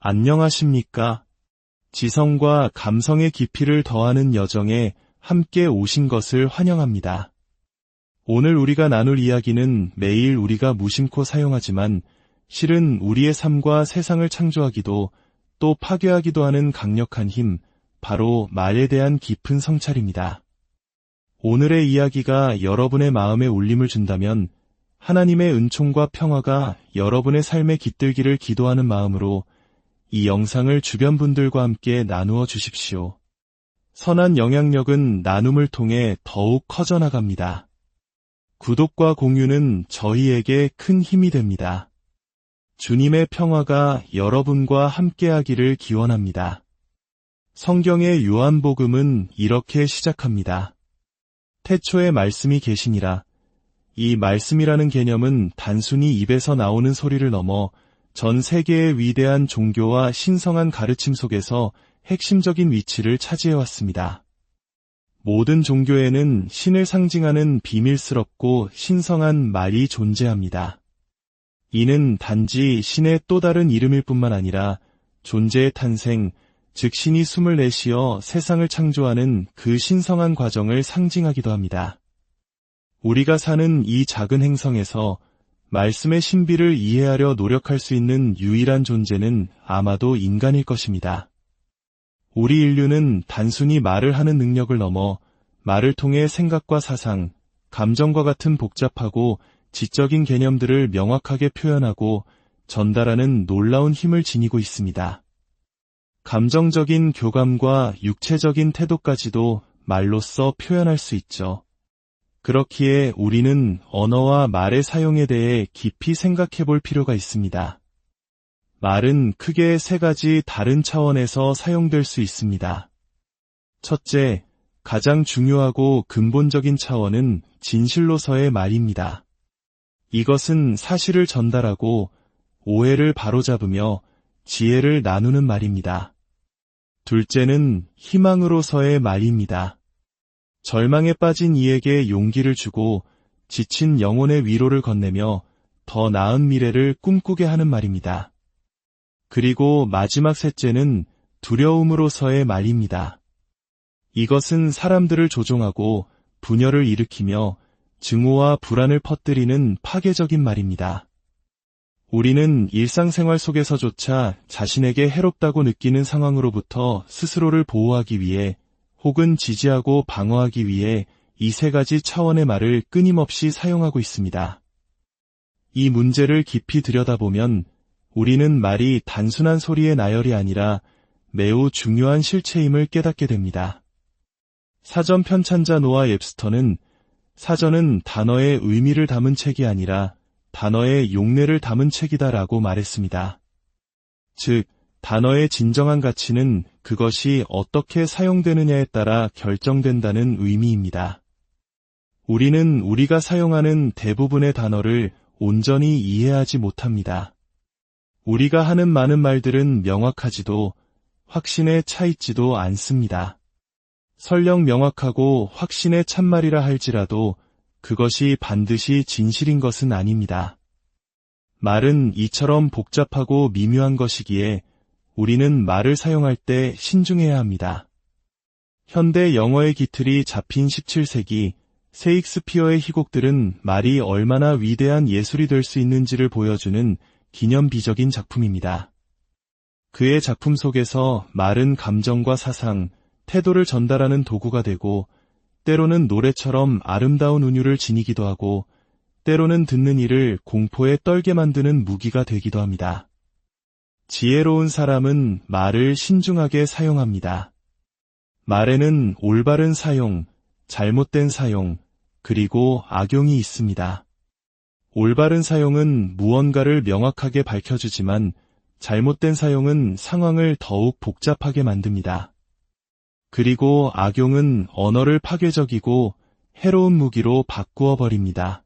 안녕하십니까? 지성과 감성의 깊이를 더하는 여정에 함께 오신 것을 환영합니다. 오늘 우리가 나눌 이야기는 매일 우리가 무심코 사용하지만 실은 우리의 삶과 세상을 창조하기도 또 파괴하기도 하는 강력한 힘, 바로 말에 대한 깊은 성찰입니다. 오늘의 이야기가 여러분의 마음에 울림을 준다면 하나님의 은총과 평화가 여러분의 삶에 깃들기를 기도하는 마음으로 이 영상을 주변 분들과 함께 나누어 주십시오. 선한 영향력은 나눔을 통해 더욱 커져나갑니다. 구독과 공유는 저희에게 큰 힘이 됩니다. 주님의 평화가 여러분과 함께하기를 기원합니다. 성경의 요한복음은 이렇게 시작합니다. 태초에 말씀이 계시니라. 이 말씀이라는 개념은 단순히 입에서 나오는 소리를 넘어 전 세계의 위대한 종교와 신성한 가르침 속에서 핵심적인 위치를 차지해왔습니다. 모든 종교에는 신을 상징하는 비밀스럽고 신성한 말이 존재합니다. 이는 단지 신의 또 다른 이름일 뿐만 아니라 존재의 탄생, 즉 신이 숨을 내쉬어 세상을 창조하는 그 신성한 과정을 상징하기도 합니다. 우리가 사는 이 작은 행성에서 말씀의 신비를 이해하려 노력할 수 있는 유일한 존재는 아마도 인간일 것입니다. 우리 인류는 단순히 말을 하는 능력을 넘어 말을 통해 생각과 사상, 감정과 같은 복잡하고 지적인 개념들을 명확하게 표현하고 전달하는 놀라운 힘을 지니고 있습니다. 감정적인 교감과 육체적인 태도까지도 말로써 표현할 수 있죠. 그렇기에 우리는 언어와 말의 사용에 대해 깊이 생각해 볼 필요가 있습니다. 말은 크게 세 가지 다른 차원에서 사용될 수 있습니다. 첫째, 가장 중요하고 근본적인 차원은 진실로서의 말입니다. 이것은 사실을 전달하고 오해를 바로잡으며 지혜를 나누는 말입니다. 둘째는 희망으로서의 말입니다. 절망에 빠진 이에게 용기를 주고 지친 영혼의 위로를 건네며 더 나은 미래를 꿈꾸게 하는 말입니다. 그리고 마지막 셋째는 두려움으로서의 말입니다. 이것은 사람들을 조종하고 분열을 일으키며 증오와 불안을 퍼뜨리는 파괴적인 말입니다. 우리는 일상생활 속에서조차 자신에게 해롭다고 느끼는 상황으로부터 스스로를 보호하기 위해 혹은 지지하고 방어하기 위해 이 세 가지 차원의 말을 끊임없이 사용하고 있습니다. 이 문제를 깊이 들여다보면 우리는 말이 단순한 소리의 나열이 아니라 매우 중요한 실체임을 깨닫게 됩니다. 사전 편찬자 노아 옙스터는 사전은 단어의 의미를 담은 책이 아니라 단어의 용례를 담은 책이다라고 말했습니다. 즉, 단어의 진정한 가치는 그것이 어떻게 사용되느냐에 따라 결정된다는 의미입니다. 우리는 우리가 사용하는 대부분의 단어를 온전히 이해하지 못합니다. 우리가 하는 많은 말들은 명확하지도 확신에 차 있지도 않습니다. 설령 명확하고 확신에 찬 말이라 할지라도 그것이 반드시 진실인 것은 아닙니다. 말은 이처럼 복잡하고 미묘한 것이기에 우리는 말을 사용할 때 신중해야 합니다. 현대 영어의 깃틀이 잡힌 17세기 세익스피어의 희곡들은 말이 얼마나 위대한 예술이 될 수 있는지를 보여주는 기념비적인 작품입니다. 그의 작품 속에서 말은 감정과 사상, 태도를 전달하는 도구가 되고 때로는 노래처럼 아름다운 은유를 지니기도 하고 때로는 듣는 이를 공포에 떨게 만드는 무기가 되기도 합니다. 지혜로운 사람은 말을 신중하게 사용합니다. 말에는 올바른 사용, 잘못된 사용, 그리고 악용이 있습니다. 올바른 사용은 무언가를 명확하게 밝혀주지만 잘못된 사용은 상황을 더욱 복잡하게 만듭니다. 그리고 악용은 언어를 파괴적이고 해로운 무기로 바꾸어 버립니다.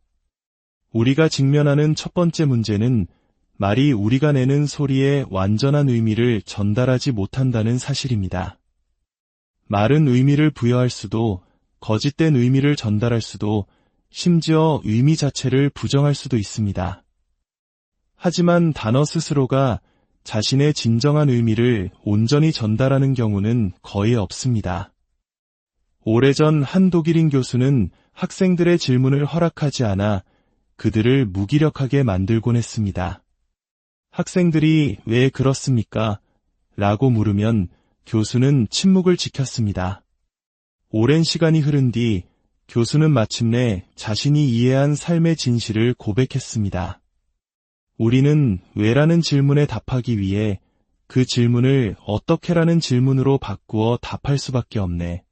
우리가 직면하는 첫 번째 문제는 말이 우리가 내는 소리의 완전한 의미를 전달하지 못한다는 사실입니다. 말은 의미를 부여할 수도, 거짓된 의미를 전달할 수도, 심지어 의미 자체를 부정할 수도 있습니다. 하지만 단어 스스로가 자신의 진정한 의미를 온전히 전달하는 경우는 거의 없습니다. 오래전 한 독일인 교수는 학생들의 질문을 허락하지 않아 그들을 무기력하게 만들곤 했습니다. 학생들이 왜 그렇습니까? 라고 물으면 교수는 침묵을 지켰습니다. 오랜 시간이 흐른 뒤 교수는 마침내 자신이 이해한 삶의 진실을 고백했습니다. 우리는 왜라는 질문에 답하기 위해 그 질문을 어떻게라는 질문으로 바꾸어 답할 수밖에 없네.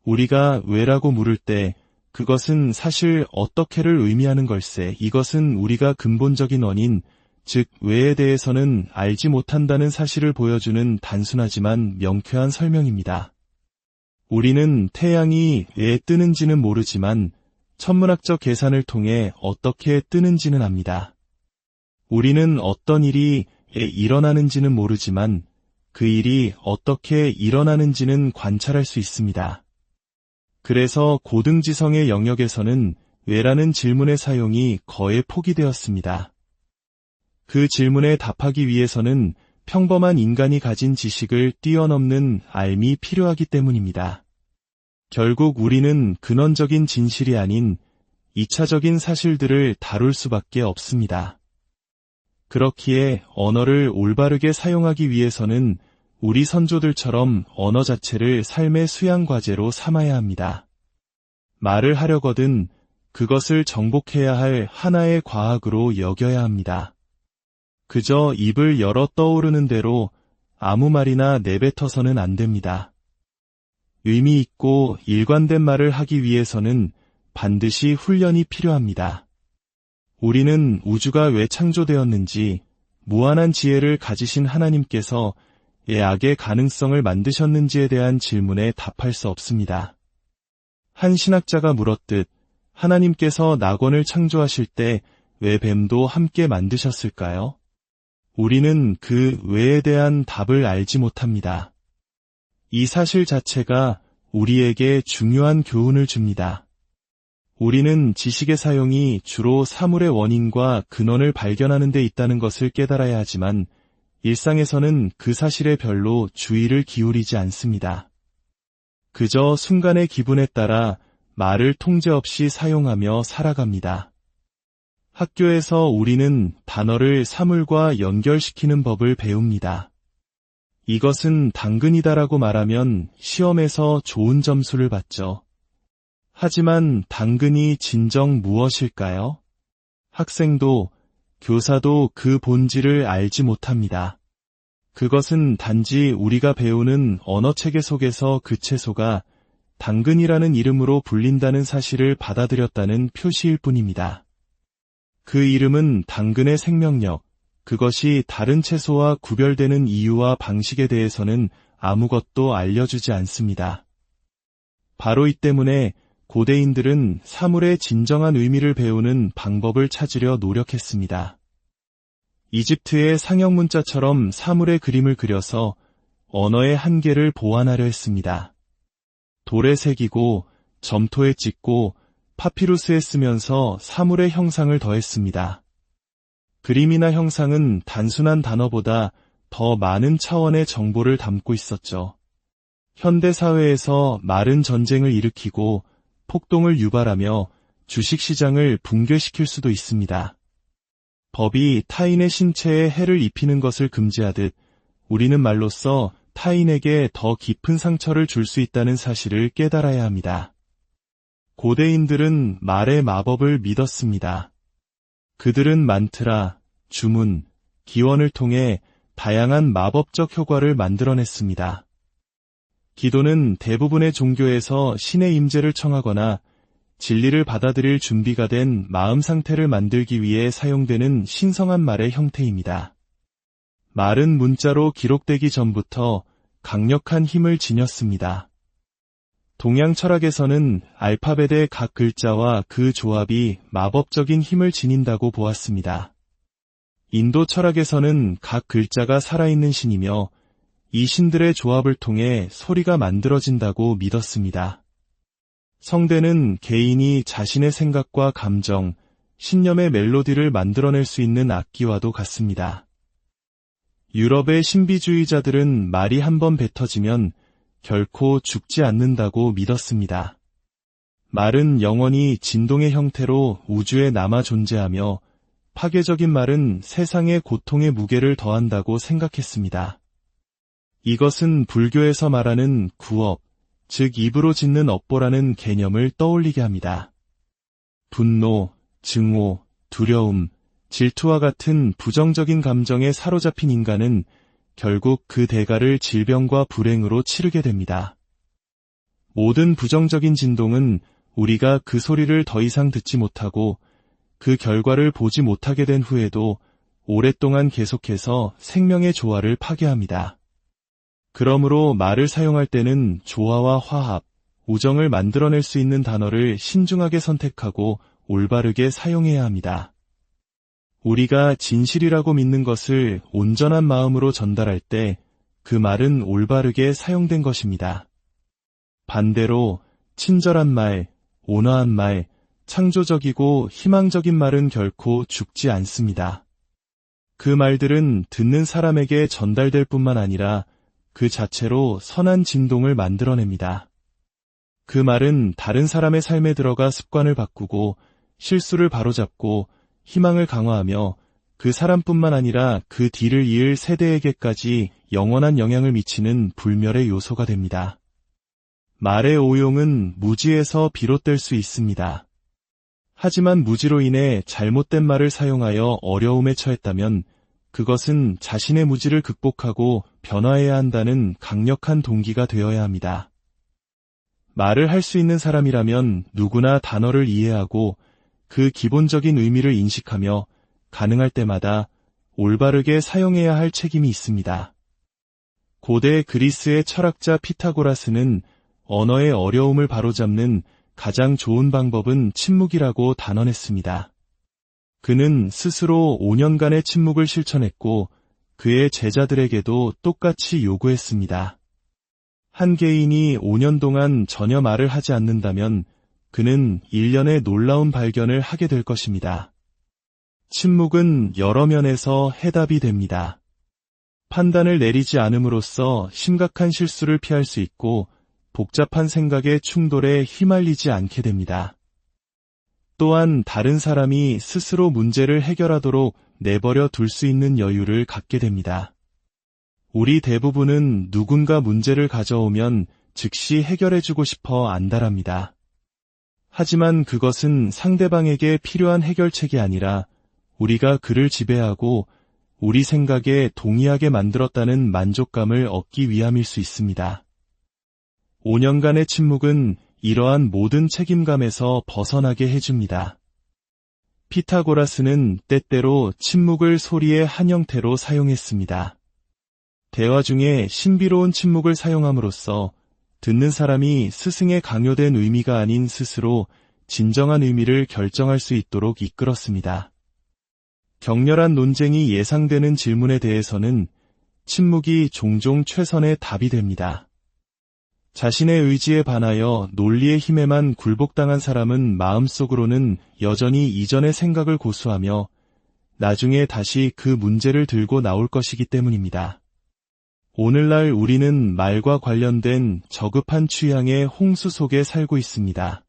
우리가 왜라고 물을 때 그것은 사실 어떻게를 의미하는 걸세. 이것은 우리가 근본적인 원인, 즉 왜에 대해서는 알지 못한다는 사실을 보여주는 단순하지만 명쾌한 설명입니다. 우리는 태양이 왜 뜨는지는 모르지만 천문학적 계산을 통해 어떻게 뜨는지는 압니다. 우리는 어떤 일이 왜 일어나는지는 모르지만 그 일이 어떻게 일어나는지는 관찰할 수 있습니다. 그래서 고등지성의 영역에서는 왜라는 질문의 사용이 거의 포기되었습니다. 그 질문에 답하기 위해서는 평범한 인간이 가진 지식을 뛰어넘는 알미 필요하기 때문입니다. 결국 우리는 근원적인 진실이 아닌 2차적인 사실들을 다룰 수밖에 없습니다. 그렇기에 언어를 올바르게 사용하기 위해서는 우리 선조들처럼 언어 자체를 삶의 수양 과제로 삼아야 합니다. 말을 하려거든 그것을 정복해야 할 하나의 과학으로 여겨야 합니다. 그저 입을 열어 떠오르는 대로 아무 말이나 내뱉어서는 안 됩니다. 의미 있고 일관된 말을 하기 위해서는 반드시 훈련이 필요합니다. 우리는 우주가 왜 창조되었는지, 무한한 지혜를 가지신 하나님께서 왜 악의 가능성을 만드셨는지에 대한 질문에 답할 수 없습니다. 한 신학자가 물었듯 하나님께서 낙원을 창조하실 때 왜 뱀도 함께 만드셨을까요? 우리는 그 왜에 대한 답을 알지 못합니다. 이 사실 자체가 우리에게 중요한 교훈을 줍니다. 우리는 지식의 사용이 주로 사물의 원인과 근원을 발견하는 데 있다는 것을 깨달아야 하지만 일상에서는 그 사실에 별로 주의를 기울이지 않습니다. 그저 순간의 기분에 따라 말을 통제 없이 사용하며 살아갑니다. 학교에서 우리는 단어를 사물과 연결시키는 법을 배웁니다. 이것은 당근이다라고 말하면 시험에서 좋은 점수를 받죠. 하지만 당근이 진정 무엇일까요? 학생도 교사도 그 본질을 알지 못합니다. 그것은 단지 우리가 배우는 언어체계 속에서 그 채소가 당근이라는 이름으로 불린다는 사실을 받아들였다는 표시일 뿐입니다. 그 이름은 당근의 생명력, 그것이 다른 채소와 구별되는 이유와 방식에 대해서는 아무것도 알려주지 않습니다. 바로 이 때문에 고대인들은 사물의 진정한 의미를 배우는 방법을 찾으려 노력했습니다. 이집트의 상형문자처럼 사물의 그림을 그려서 언어의 한계를 보완하려 했습니다. 돌에 새기고 점토에 찍고 파피루스에 쓰면서 사물의 형상을 더했습니다. 그림이나 형상은 단순한 단어보다 더 많은 차원의 정보를 담고 있었죠. 현대 사회에서 말은 전쟁을 일으키고 폭동을 유발하며 주식시장을 붕괴시킬 수도 있습니다. 법이 타인의 신체에 해를 입히는 것을 금지하듯 우리는 말로써 타인에게 더 깊은 상처를 줄 수 있다는 사실을 깨달아야 합니다. 고대인들은 말의 마법을 믿었습니다. 그들은 만트라, 주문, 기원을 통해 다양한 마법적 효과를 만들어냈습니다. 기도는 대부분의 종교에서 신의 임재를 청하거나 진리를 받아들일 준비가 된 마음 상태를 만들기 위해 사용되는 신성한 말의 형태입니다. 말은 문자로 기록되기 전부터 강력한 힘을 지녔습니다. 동양 철학에서는 알파벳의 각 글자와 그 조합이 마법적인 힘을 지닌다고 보았습니다. 인도 철학에서는 각 글자가 살아있는 신이며 이 신들의 조합을 통해 소리가 만들어진다고 믿었습니다. 성대는 개인이 자신의 생각과 감정, 신념의 멜로디를 만들어낼 수 있는 악기와도 같습니다. 유럽의 신비주의자들은 말이 한번 뱉어지면 결코 죽지 않는다고 믿었습니다. 말은 영원히 진동의 형태로 우주에 남아 존재하며 파괴적인 말은 세상의 고통의 무게를 더한다고 생각했습니다. 이것은 불교에서 말하는 구업, 즉 입으로 짓는 업보라는 개념을 떠올리게 합니다. 분노, 증오, 두려움, 질투와 같은 부정적인 감정에 사로잡힌 인간은 결국 그 대가를 질병과 불행으로 치르게 됩니다. 모든 부정적인 진동은 우리가 그 소리를 더 이상 듣지 못하고 그 결과를 보지 못하게 된 후에도 오랫동안 계속해서 생명의 조화를 파괴합니다. 그러므로 말을 사용할 때는 조화와 화합, 우정을 만들어낼 수 있는 단어를 신중하게 선택하고 올바르게 사용해야 합니다. 우리가 진실이라고 믿는 것을 온전한 마음으로 전달할 때 그 말은 올바르게 사용된 것입니다. 반대로 친절한 말, 온화한 말, 창조적이고 희망적인 말은 결코 죽지 않습니다. 그 말들은 듣는 사람에게 전달될 뿐만 아니라 그 자체로 선한 진동을 만들어냅니다. 그 말은 다른 사람의 삶에 들어가 습관을 바꾸고 실수를 바로잡고 희망을 강화하며 그 사람뿐만 아니라 그 뒤를 이을 세대에게까지 영원한 영향을 미치는 불멸의 요소가 됩니다. 말의 오용은 무지에서 비롯될 수 있습니다. 하지만 무지로 인해 잘못된 말을 사용하여 어려움에 처했다면 그것은 자신의 무지를 극복하고 변화해야 한다는 강력한 동기가 되어야 합니다. 말을 할 수 있는 사람이라면 누구나 단어를 이해하고 그 기본적인 의미를 인식하며 가능할 때마다 올바르게 사용해야 할 책임이 있습니다. 고대 그리스의 철학자 피타고라스는 언어의 어려움을 바로잡는 가장 좋은 방법은 침묵이라고 단언했습니다. 그는 스스로 5년간의 침묵을 실천했고 그의 제자들에게도 똑같이 요구했습니다. 한 개인이 5년 동안 전혀 말을 하지 않는다면 그는 1년의 놀라운 발견을 하게 될 것입니다. 침묵은 여러 면에서 해답이 됩니다. 판단을 내리지 않음으로써 심각한 실수를 피할 수 있고 복잡한 생각의 충돌에 휘말리지 않게 됩니다. 또한 다른 사람이 스스로 문제를 해결하도록 내버려 둘 수 있는 여유를 갖게 됩니다. 우리 대부분은 누군가 문제를 가져오면 즉시 해결해주고 싶어 안달합니다. 하지만 그것은 상대방에게 필요한 해결책이 아니라 우리가 그를 지배하고 우리 생각에 동의하게 만들었다는 만족감을 얻기 위함일 수 있습니다. 5년간의 침묵은 이러한 모든 책임감에서 벗어나게 해줍니다. 피타고라스는 때때로 침묵을 소리의 한 형태로 사용했습니다. 대화 중에 신비로운 침묵을 사용함으로써 듣는 사람이 스승의 강요된 의미가 아닌 스스로 진정한 의미를 결정할 수 있도록 이끌었습니다. 격렬한 논쟁이 예상되는 질문에 대해서는 침묵이 종종 최선의 답이 됩니다. 자신의 의지에 반하여 논리의 힘에만 굴복당한 사람은 마음속으로는 여전히 이전의 생각을 고수하며 나중에 다시 그 문제를 들고 나올 것이기 때문입니다. 오늘날 우리는 말과 관련된 저급한 취향의 홍수 속에 살고 있습니다.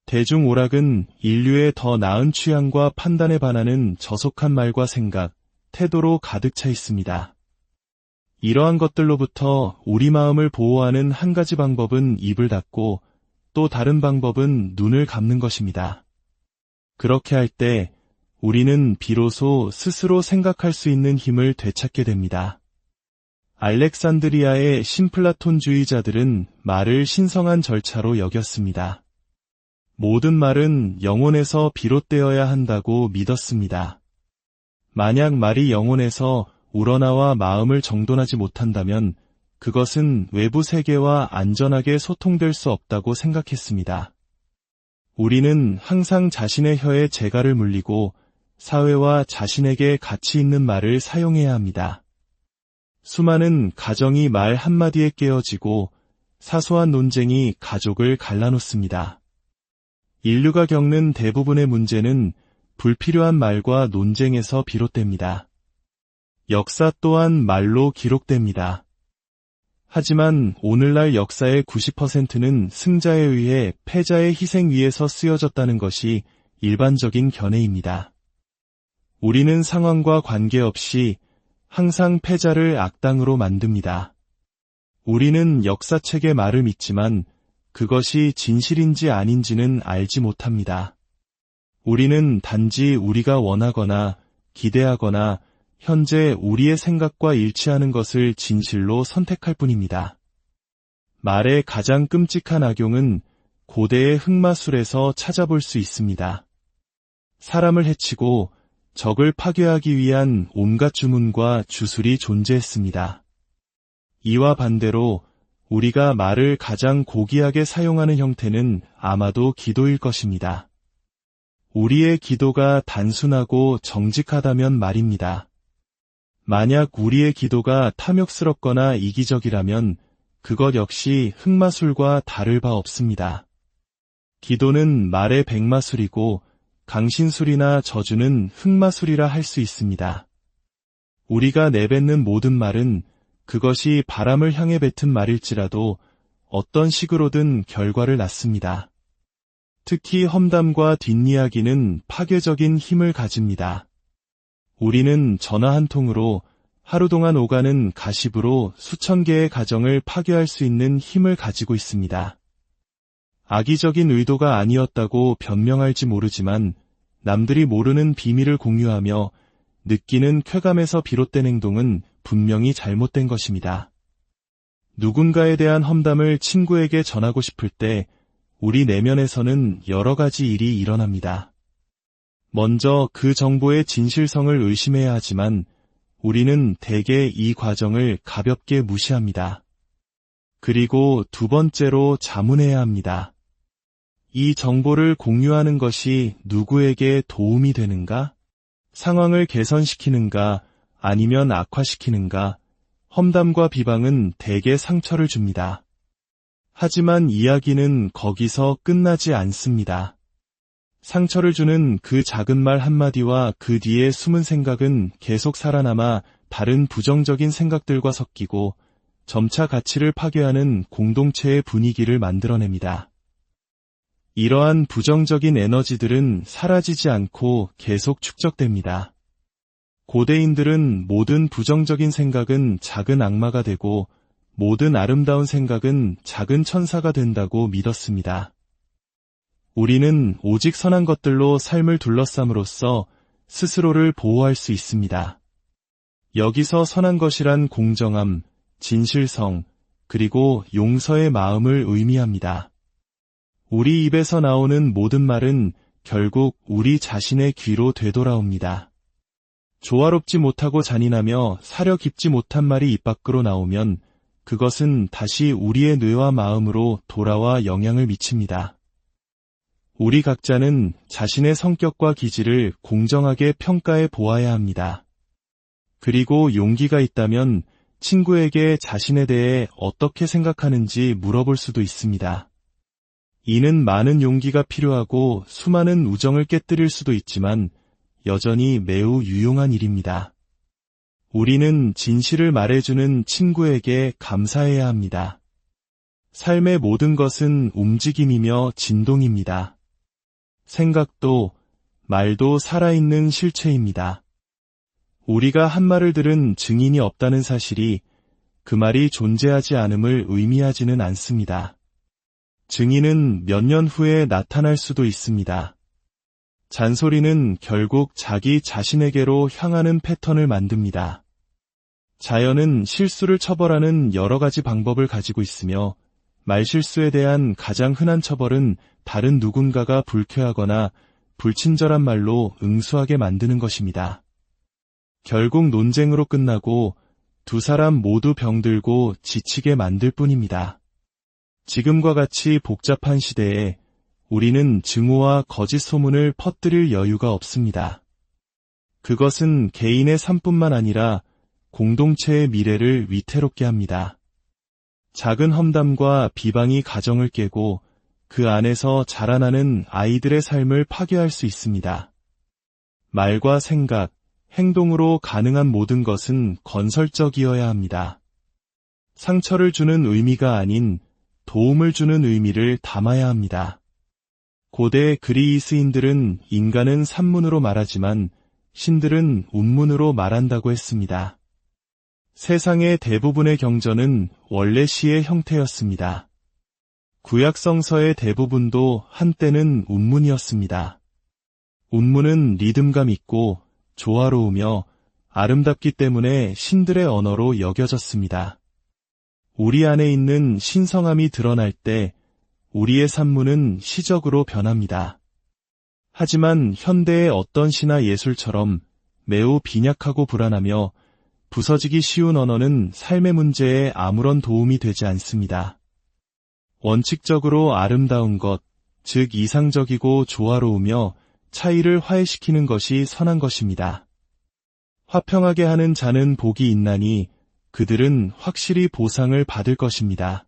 대중 오락은 인류의 더 나은 취향과 판단에 반하는 저속한 말과 생각, 태도로 가득 차 있습니다. 이러한 것들로부터 우리 마음을 보호하는 한 가지 방법은 입을 닫고 또 다른 방법은 눈을 감는 것입니다. 그렇게 할 때 우리는 비로소 스스로 생각할 수 있는 힘을 되찾게 됩니다. 알렉산드리아의 신플라톤주의자들은 말을 신성한 절차로 여겼습니다. 모든 말은 영혼에서 비롯되어야 한다고 믿었습니다. 만약 말이 영혼에서 우러나와 마음을 정돈하지 못한다면 그것은 외부 세계와 안전하게 소통될 수 없다고 생각했습니다. 우리는 항상 자신의 혀에 재갈을 물리고 사회와 자신에게 가치 있는 말을 사용해야 합니다. 수많은 가정이 말 한마디에 깨어지고 사소한 논쟁이 가족을 갈라놓습니다. 인류가 겪는 대부분의 문제는 불필요한 말과 논쟁에서 비롯됩니다. 역사 또한 말로 기록됩니다. 하지만 오늘날 역사의 90%는 승자에 의해 패자의 희생 위에서 쓰여졌다는 것이 일반적인 견해입니다. 우리는 상황과 관계없이 항상 패자를 악당으로 만듭니다. 우리는 역사책의 말을 믿지만 그것이 진실인지 아닌지는 알지 못합니다. 우리는 단지 우리가 원하거나 기대하거나 현재 우리의 생각과 일치하는 것을 진실로 선택할 뿐입니다. 말의 가장 끔찍한 악용은 고대의 흑마술에서 찾아볼 수 있습니다. 사람을 해치고 적을 파괴하기 위한 온갖 주문과 주술이 존재했습니다. 이와 반대로 우리가 말을 가장 고귀하게 사용하는 형태는 아마도 기도일 것입니다. 우리의 기도가 단순하고 정직하다면 말입니다. 만약 우리의 기도가 탐욕스럽거나 이기적이라면 그것 역시 흑마술과 다를 바 없습니다. 기도는 말의 백마술이고 강신술이나 저주는 흑마술이라 할 수 있습니다. 우리가 내뱉는 모든 말은 그것이 바람을 향해 뱉은 말일지라도 어떤 식으로든 결과를 낳습니다. 특히 험담과 뒷이야기는 파괴적인 힘을 가집니다. 우리는 전화 한 통으로 하루 동안 오가는 가십으로 수천 개의 가정을 파괴할 수 있는 힘을 가지고 있습니다. 악의적인 의도가 아니었다고 변명할지 모르지만 남들이 모르는 비밀을 공유하며 느끼는 쾌감에서 비롯된 행동은 분명히 잘못된 것입니다. 누군가에 대한 험담을 친구에게 전하고 싶을 때 우리 내면에서는 여러 가지 일이 일어납니다. 먼저 그 정보의 진실성을 의심해야 하지만 우리는 대개 이 과정을 가볍게 무시합니다. 그리고 두 번째로 자문해야 합니다. 이 정보를 공유하는 것이 누구에게 도움이 되는가? 상황을 개선시키는가? 아니면 악화시키는가? 험담과 비방은 대개 상처를 줍니다. 하지만 이야기는 거기서 끝나지 않습니다. 상처를 주는 그 작은 말 한마디와 그 뒤에 숨은 생각은 계속 살아남아 다른 부정적인 생각들과 섞이고 점차 가치를 파괴하는 공동체의 분위기를 만들어냅니다. 이러한 부정적인 에너지들은 사라지지 않고 계속 축적됩니다. 고대인들은 모든 부정적인 생각은 작은 악마가 되고 모든 아름다운 생각은 작은 천사가 된다고 믿었습니다. 우리는 오직 선한 것들로 삶을 둘러쌈으로써 스스로를 보호할 수 있습니다. 여기서 선한 것이란 공정함, 진실성, 그리고 용서의 마음을 의미합니다. 우리 입에서 나오는 모든 말은 결국 우리 자신의 귀로 되돌아옵니다. 조화롭지 못하고 잔인하며 사려 깊지 못한 말이 입 밖으로 나오면 그것은 다시 우리의 뇌와 마음으로 돌아와 영향을 미칩니다. 우리 각자는 자신의 성격과 기질을 공정하게 평가해 보아야 합니다. 그리고 용기가 있다면 친구에게 자신에 대해 어떻게 생각하는지 물어볼 수도 있습니다. 이는 많은 용기가 필요하고 수많은 우정을 깨뜨릴 수도 있지만 여전히 매우 유용한 일입니다. 우리는 진실을 말해주는 친구에게 감사해야 합니다. 삶의 모든 것은 움직임이며 진동입니다. 생각도, 말도 살아있는 실체입니다. 우리가 한 말을 들은 증인이 없다는 사실이 그 말이 존재하지 않음을 의미하지는 않습니다. 증인은 몇 년 후에 나타날 수도 있습니다. 잔소리는 결국 자기 자신에게로 향하는 패턴을 만듭니다. 자연은 실수를 처벌하는 여러 가지 방법을 가지고 있으며 말실수에 대한 가장 흔한 처벌은 다른 누군가가 불쾌하거나 불친절한 말로 응수하게 만드는 것입니다. 결국 논쟁으로 끝나고 두 사람 모두 병들고 지치게 만들 뿐입니다. 지금과 같이 복잡한 시대에 우리는 증오와 거짓 소문을 퍼뜨릴 여유가 없습니다. 그것은 개인의 삶뿐만 아니라 공동체의 미래를 위태롭게 합니다. 작은 험담과 비방이 가정을 깨고 그 안에서 자라나는 아이들의 삶을 파괴할 수 있습니다. 말과 생각, 행동으로 가능한 모든 것은 건설적이어야 합니다. 상처를 주는 의미가 아닌 도움을 주는 의미를 담아야 합니다. 고대 그리스인들은 인간은 산문으로 말하지만 신들은 운문으로 말한다고 했습니다. 세상의 대부분의 경전은 원래 시의 형태였습니다. 구약 성서의 대부분도 한때는 운문이었습니다. 운문은 리듬감 있고 조화로우며 아름답기 때문에 신들의 언어로 여겨졌습니다. 우리 안에 있는 신성함이 드러날 때 우리의 산문은 시적으로 변합니다. 하지만 현대의 어떤 시나 예술처럼 매우 빈약하고 불안하며 부서지기 쉬운 언어는 삶의 문제에 아무런 도움이 되지 않습니다. 원칙적으로 아름다운 것, 즉 이상적이고 조화로우며 차이를 화해시키는 것이 선한 것입니다. 화평하게 하는 자는 복이 있나니 그들은 확실히 보상을 받을 것입니다.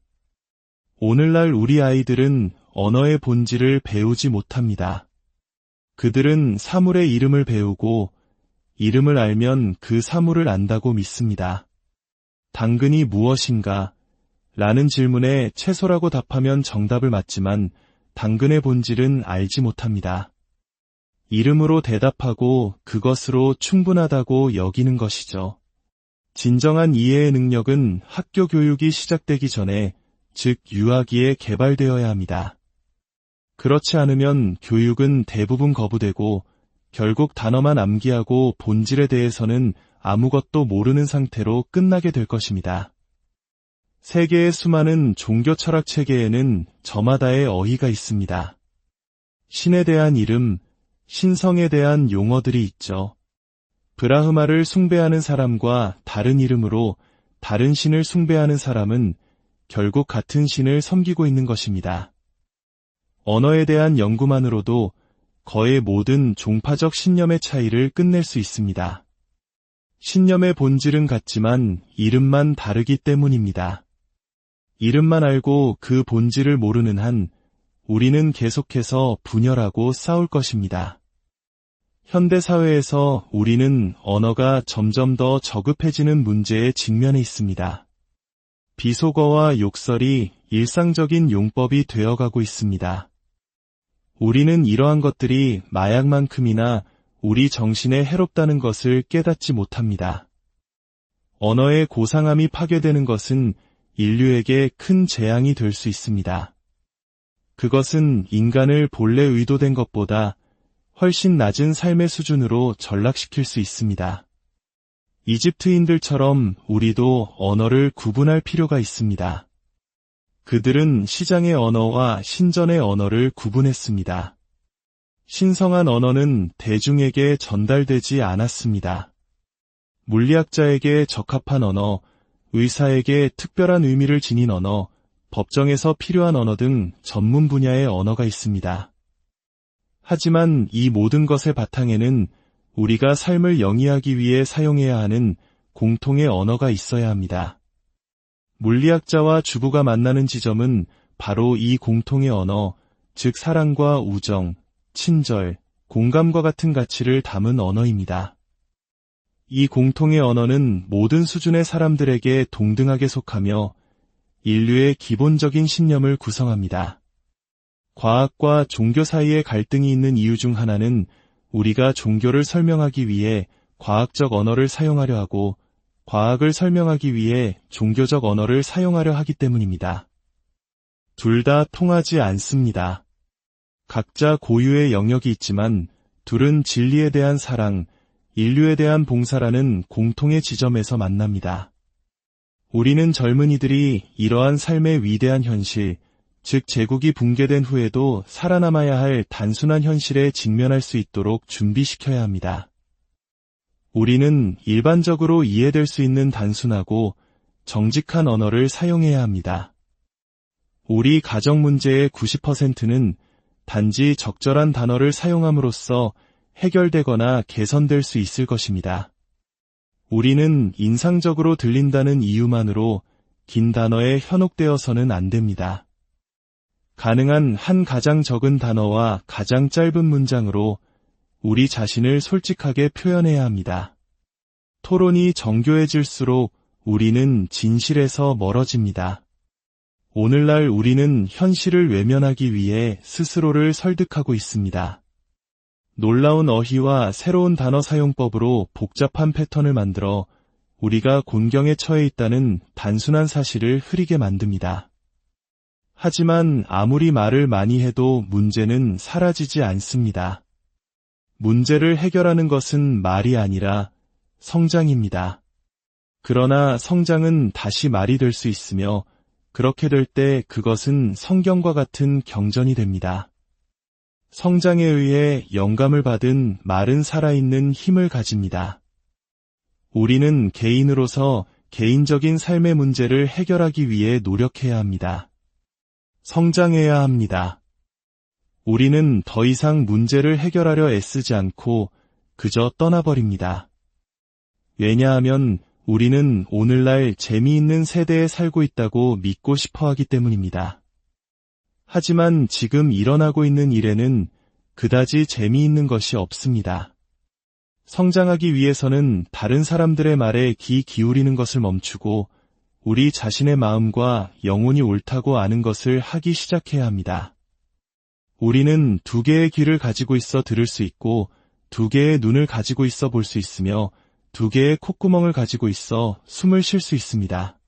오늘날 우리 아이들은 언어의 본질을 배우지 못합니다. 그들은 사물의 이름을 배우고 이름을 알면 그 사물을 안다고 믿습니다. 당근이 무엇인가? 라는 질문에 채소라고 답하면 정답을 맞지만 당근의 본질은 알지 못합니다. 이름으로 대답하고 그것으로 충분하다고 여기는 것이죠. 진정한 이해의 능력은 학교 교육이 시작되기 전에, 즉 유아기에 개발되어야 합니다. 그렇지 않으면 교육은 대부분 거부되고 결국 단어만 암기하고 본질에 대해서는 아무것도 모르는 상태로 끝나게 될 것입니다. 세계의 수많은 종교 철학 체계에는 저마다의 어휘가 있습니다. 신에 대한 이름, 신성에 대한 용어들이 있죠. 브라흐마를 숭배하는 사람과 다른 이름으로 다른 신을 숭배하는 사람은 결국 같은 신을 섬기고 있는 것입니다. 언어에 대한 연구만으로도 거의 모든 종파적 신념의 차이를 끝낼 수 있습니다. 신념의 본질은 같지만 이름만 다르기 때문입니다. 이름만 알고 그 본질을 모르는 한 우리는 계속해서 분열하고 싸울 것입니다. 현대사회에서 우리는 언어가 점점 더 저급해지는 문제에 직면해 있습니다. 비속어와 욕설이 일상적인 용법이 되어가고 있습니다. 우리는 이러한 것들이 마약만큼이나 우리 정신에 해롭다는 것을 깨닫지 못합니다. 언어의 고상함이 파괴되는 것은 인류에게 큰 재앙이 될 수 있습니다. 그것은 인간을 본래 의도된 것보다 훨씬 낮은 삶의 수준으로 전락시킬 수 있습니다. 이집트인들처럼 우리도 언어를 구분할 필요가 있습니다. 그들은 시장의 언어와 신전의 언어를 구분했습니다. 신성한 언어는 대중에게 전달되지 않았습니다. 물리학자에게 적합한 언어, 의사에게 특별한 의미를 지닌 언어, 법정에서 필요한 언어 등 전문 분야의 언어가 있습니다. 하지만 이 모든 것의 바탕에는 우리가 삶을 영위하기 위해 사용해야 하는 공통의 언어가 있어야 합니다. 물리학자와 주부가 만나는 지점은 바로 이 공통의 언어, 즉 사랑과 우정, 친절, 공감과 같은 가치를 담은 언어입니다. 이 공통의 언어는 모든 수준의 사람들에게 동등하게 속하며 인류의 기본적인 신념을 구성합니다. 과학과 종교 사이에 갈등이 있는 이유 중 하나는 우리가 종교를 설명하기 위해 과학적 언어를 사용하려 하고 과학을 설명하기 위해 종교적 언어를 사용하려 하기 때문입니다. 둘 다 통하지 않습니다. 각자 고유의 영역이 있지만 둘은 진리에 대한 사랑, 인류에 대한 봉사라는 공통의 지점에서 만납니다. 우리는 젊은이들이 이러한 삶의 위대한 현실, 즉 제국이 붕괴된 후에도 살아남아야 할 단순한 현실에 직면할 수 있도록 준비시켜야 합니다. 우리는 일반적으로 이해될 수 있는 단순하고 정직한 언어를 사용해야 합니다. 우리 가정 문제의 90%는 단지 적절한 단어를 사용함으로써 해결되거나 개선될 수 있을 것입니다. 우리는 인상적으로 들린다는 이유만으로 긴 단어에 현혹되어서는 안 됩니다. 가능한 한 가장 적은 단어와 가장 짧은 문장으로 우리 자신을 솔직하게 표현해야 합니다. 토론이 정교해질수록 우리는 진실에서 멀어집니다. 오늘날 우리는 현실을 외면하기 위해 스스로를 설득하고 있습니다. 놀라운 어휘와 새로운 단어 사용법으로 복잡한 패턴을 만들어 우리가 곤경에 처해 있다는 단순한 사실을 흐리게 만듭니다. 하지만 아무리 말을 많이 해도 문제는 사라지지 않습니다. 문제를 해결하는 것은 말이 아니라 성장입니다. 그러나 성장은 다시 말이 될 수 있으며 그렇게 될 때 그것은 성경과 같은 경전이 됩니다. 성장에 의해 영감을 받은 말은 살아있는 힘을 가집니다. 우리는 개인으로서 개인적인 삶의 문제를 해결하기 위해 노력해야 합니다. 성장해야 합니다. 우리는 더 이상 문제를 해결하려 애쓰지 않고 그저 떠나버립니다. 왜냐하면 우리는 오늘날 재미있는 세대에 살고 있다고 믿고 싶어 하기 때문입니다. 하지만 지금 일어나고 있는 일에는 그다지 재미있는 것이 없습니다. 성장하기 위해서는 다른 사람들의 말에 귀 기울이는 것을 멈추고 우리 자신의 마음과 영혼이 옳다고 아는 것을 하기 시작해야 합니다. 우리는 2개의 귀를 가지고 있어 들을 수 있고 2개의 눈을 가지고 있어 볼 수 있으며 2개의 콧구멍을 가지고 있어 숨을 쉴 수 있습니다.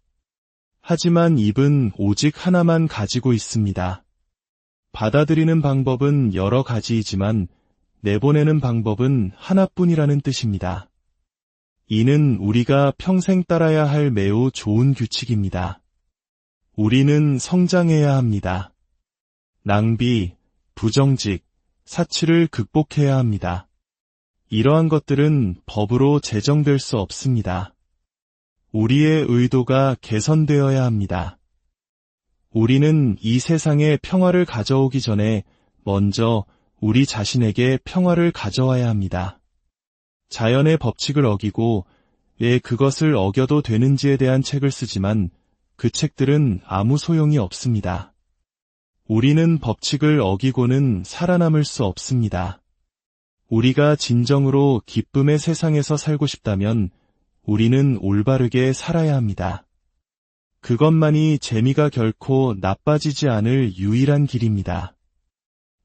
하지만 입은 오직 하나만 가지고 있습니다. 받아들이는 방법은 여러 가지이지만 내보내는 방법은 하나뿐이라는 뜻입니다. 이는 우리가 평생 따라야 할 매우 좋은 규칙입니다. 우리는 성장해야 합니다. 낭비, 부정직, 사치를 극복해야 합니다. 이러한 것들은 법으로 제정될 수 없습니다. 우리의 의도가 개선되어야 합니다. 우리는 이 세상에 평화를 가져오기 전에 먼저 우리 자신에게 평화를 가져와야 합니다. 자연의 법칙을 어기고 왜 그것을 어겨도 되는지에 대한 책을 쓰지만 그 책들은 아무 소용이 없습니다. 우리는 법칙을 어기고는 살아남을 수 없습니다. 우리가 진정으로 기쁨의 세상에서 살고 싶다면 우리는 올바르게 살아야 합니다. 그것만이 재미가 결코 나빠지지 않을 유일한 길입니다.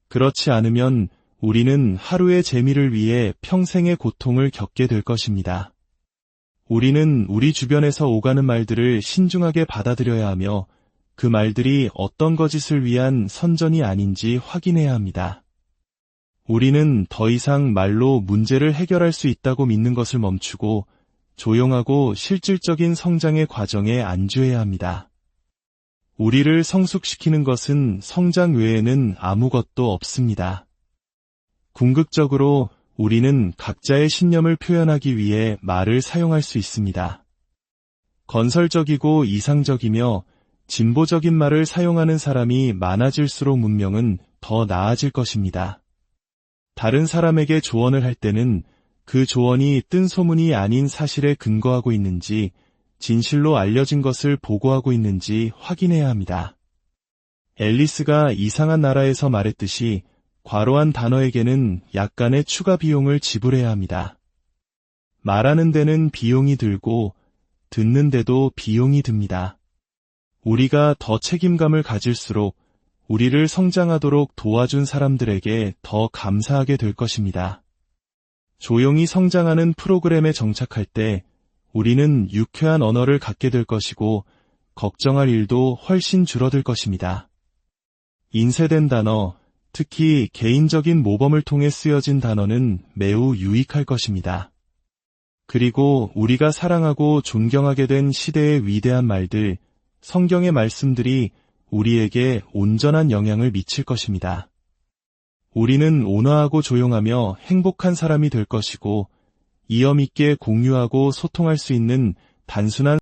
그렇지 않으면 우리는 하루의 재미를 위해 평생의 고통을 겪게 될 것입니다. 우리는 우리 주변에서 오가는 말들을 신중하게 받아들여야 하며 그 말들이 어떤 거짓을 위한 선전이 아닌지 확인해야 합니다. 우리는 더 이상 말로 문제를 해결할 수 있다고 믿는 것을 멈추고 조용하고 실질적인 성장의 과정에 안주해야 합니다. 우리를 성숙시키는 것은 성장 외에는 아무것도 없습니다. 궁극적으로 우리는 각자의 신념을 표현하기 위해 말을 사용할 수 있습니다. 건설적이고 이상적이며 진보적인 말을 사용하는 사람이 많아질수록 문명은 더 나아질 것입니다. 다른 사람에게 조언을 할 때는 그 조언이 뜬 소문이 아닌 사실에 근거하고 있는지 진실로 알려진 것을 보고하고 있는지 확인해야 합니다. 앨리스가 이상한 나라에서 말했듯이 과로한 단어에게는 약간의 추가 비용을 지불해야 합니다. 말하는 데는 비용이 들고 듣는 데도 비용이 듭니다. 우리가 더 책임감을 가질수록 우리를 성장하도록 도와준 사람들에게 더 감사하게 될 것입니다. 조용히 성장하는 프로그램에 정착할 때 우리는 유쾌한 언어를 갖게 될 것이고 걱정할 일도 훨씬 줄어들 것입니다. 인쇄된 단어, 특히 개인적인 모범을 통해 쓰여진 단어는 매우 유익할 것입니다. 그리고 우리가 사랑하고 존경하게 된 시대의 위대한 말들, 성경의 말씀들이 우리에게 온전한 영향을 미칠 것입니다. 우리는 온화하고 조용하며 행복한 사람이 될 것이고 이염 있게 공유하고 소통할 수 있는 단순한